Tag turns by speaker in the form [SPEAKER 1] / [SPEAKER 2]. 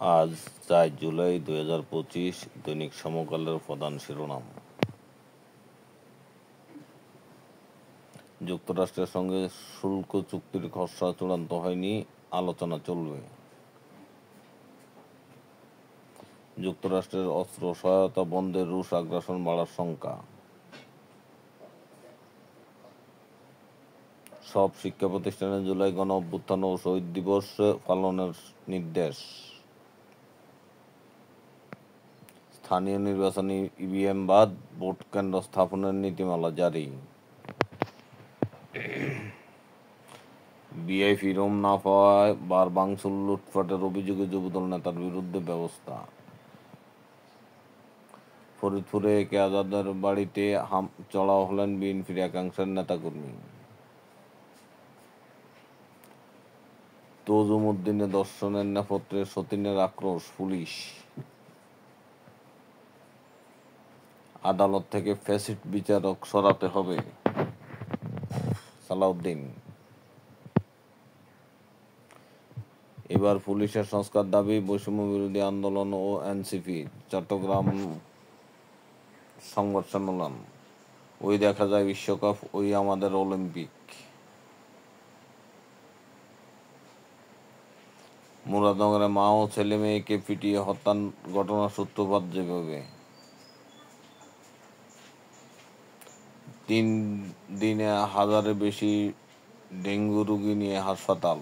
[SPEAKER 1] আজ ৪ জুলাই ২০২৫ দৈনিক সমকালের প্রধান শিরোনাম। যুক্তরাষ্ট্রের সঙ্গে শুল্ক চুক্তির খসড়া চূড়ান্ত হয়নি, আলোচনা চলবে। যুক্তরাষ্ট্রের অস্ত্র সহায়তা বন্ধে রুশ আগ্রাসন বাড়ার শঙ্কা। সব শিক্ষা প্রতিষ্ঠানে জুলাই গণ অভ্যুত্থান ও শহীদ দিবস পালনের নির্দেশ। স্থানীয় নির্বাচনে ইভিএম বাদ, ভোট কেন্দ্র স্থাপনের নীতিমালা জারি। ভিআইপি রুম না পাওয়ায় বার ভাঙচুর, লুটপাটের অভিযোগে যুবদল নেতার বিরুদ্ধে ব্যবস্থা। ফরিদপুরে একে আজাদের বাড়িতে চড়াও হলেন বিএনপির একাংশের নেতাকর্মী। তজুমুদ্দিনে ধর্ষণের নেপথ্যে সতীনের আক্রোশ, পুলিশ। আদালত থেকে ফ্যাসিস্ট বিচারক সরাতে হবে, সালাউদ্দিন। এবার পুলিশের সংস্কার দাবি বৈষম্য বিরোধী আন্দোলন ও এনসিপি। চট্টগ্রাম সংবাদ সম্মেলন। ওই দেখা যায় বিশ্বকাপ, ওই আমাদের অলিম্পিক। মুরাদনগরে মা ও ছেলে মেয়েকে পিটিয়ে হত্যার ঘটনার সূত্রপাত যেভাবে। 3 দিনে 1000-এর বেশি ডেঙ্গু রোগী নিয়ে হাসপাতাল।